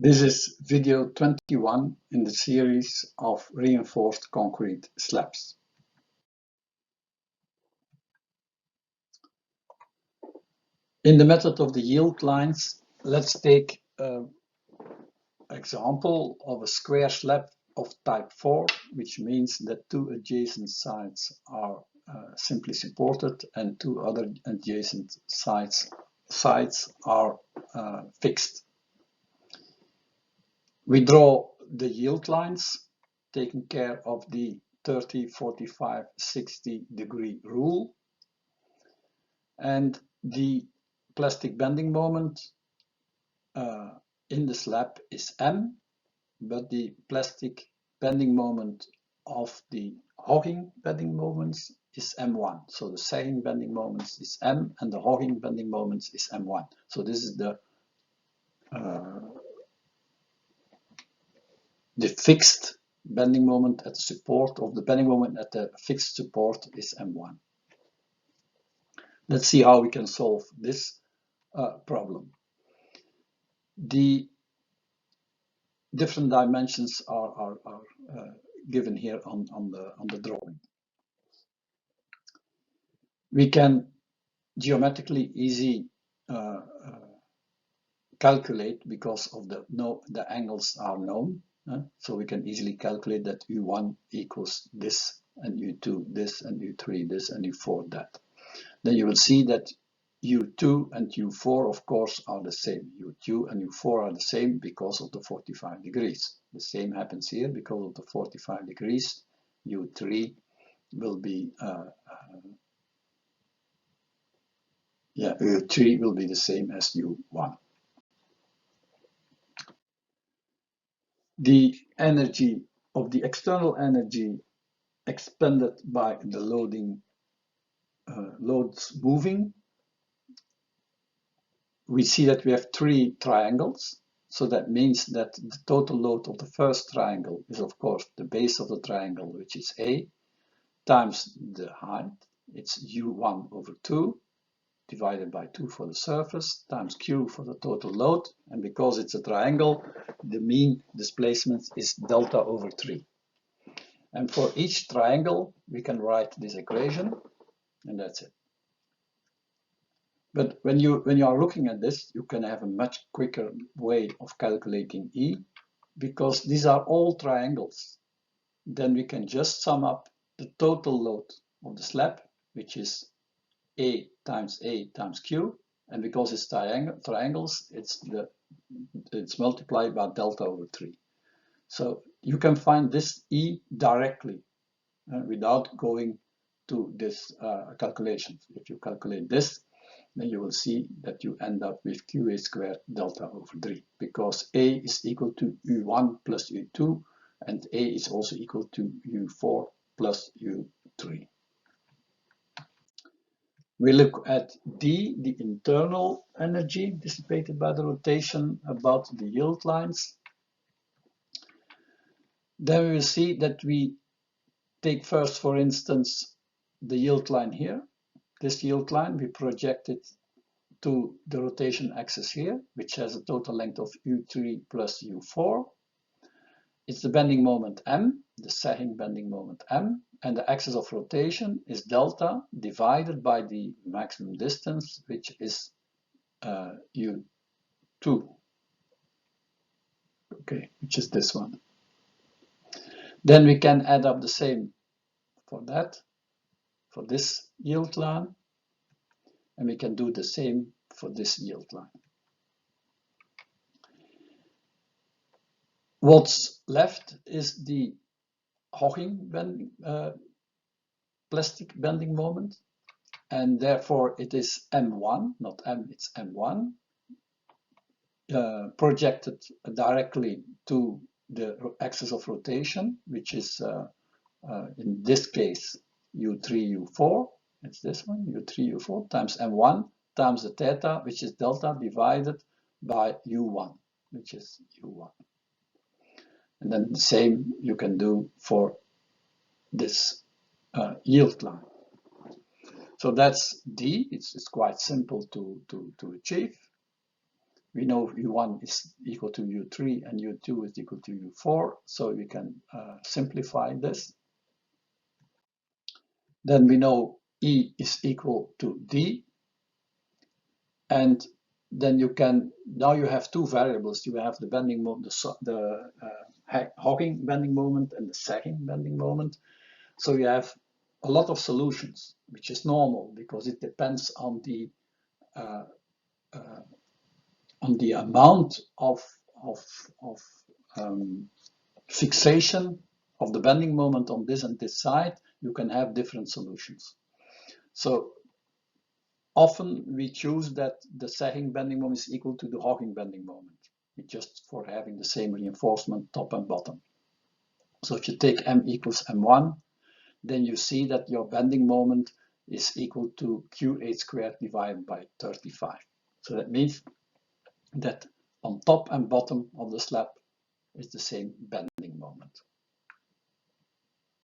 This is video 21 in the series of reinforced concrete slabs. In the method of the yield lines, let's take an example of a square slab of type 4, which means that two adjacent sides are simply supported and two other adjacent sides are fixed. We draw the yield lines, taking care of the 30, 45, 60 degree rule. And the plastic bending moment in the slab is M, but the plastic bending moment of the hogging bending moments is M1. So the sagging bending moments is M and the hogging bending moments is M1. So this is the fixed bending moment at the support of the bending moment at the fixed support is M1. Let's see how we can solve this problem. The different dimensions are given here on the drawing. We can geometrically easy calculate because of the angles are known. So we can easily calculate that U1 equals this, and U2 this, and U3 this, and U4 that. Then you will see that U2 and U4 of course are the same. U2 and U4 are the same because of the 45 degrees. The same happens here because of the 45 degrees. U3 will be U3 will be the same as U1. The energy of the external energy expended by the loads moving, we see that we have three triangles. So that means that the total load of the first triangle is of course the base of the triangle, which is A, times the height. It's U1 over 2 divided by 2 for the surface, times Q for the total load. And because it's a triangle, the mean displacement is delta over 3. And for each triangle, we can write this equation, and that's it. But when you are looking at this, you can have a much quicker way of calculating E, because these are all triangles. Then we can just sum up the total load of the slab, which is A times Q, and because it's triangles, it's multiplied by delta over 3. So you can find this E directly without going to this calculation. If you calculate this, then you will see that you end up with QA squared delta over 3, because A is equal to U1 plus U2, and A is also equal to U4 plus U3. We look at D, the internal energy dissipated by the rotation about the yield lines. Then we will see that we take first, for instance, the yield line here. This yield line, we project it to the rotation axis here, which has a total length of U3 plus U4. It's the bending moment M, the sagging bending moment M, and the axis of rotation is delta divided by the maximum distance, which is U2, okay, which is this one. Then we can add up the same for that, for this yield line, and we can do the same for this yield line. What's left is the hogging plastic bending moment, and therefore it is M1, not M, it's M1, projected directly to the axis of rotation, which is in this case U3, U4, it's this one, U3, U4, times M1 times the theta, which is delta, divided by U1, which is U1. And then the same you can do for this yield line. So that's D. It's quite simple to achieve. We know U1 is equal to U3 and U2 is equal to U4, so we can simplify this. Then we know E is equal to D, and then now you have two variables. You have the bending moment, the hogging bending moment and the sagging bending moment. So you have a lot of solutions, which is normal because it depends on the amount of fixation of the bending moment on this and this side. You can have different solutions. So often we choose that the sagging bending moment is equal to the hogging bending moment, just for having the same reinforcement top and bottom. So if you take M equals M1, then you see that your bending moment is equal to Q8 squared divided by 35. So that means that on top and bottom of the slab is the same bending moment.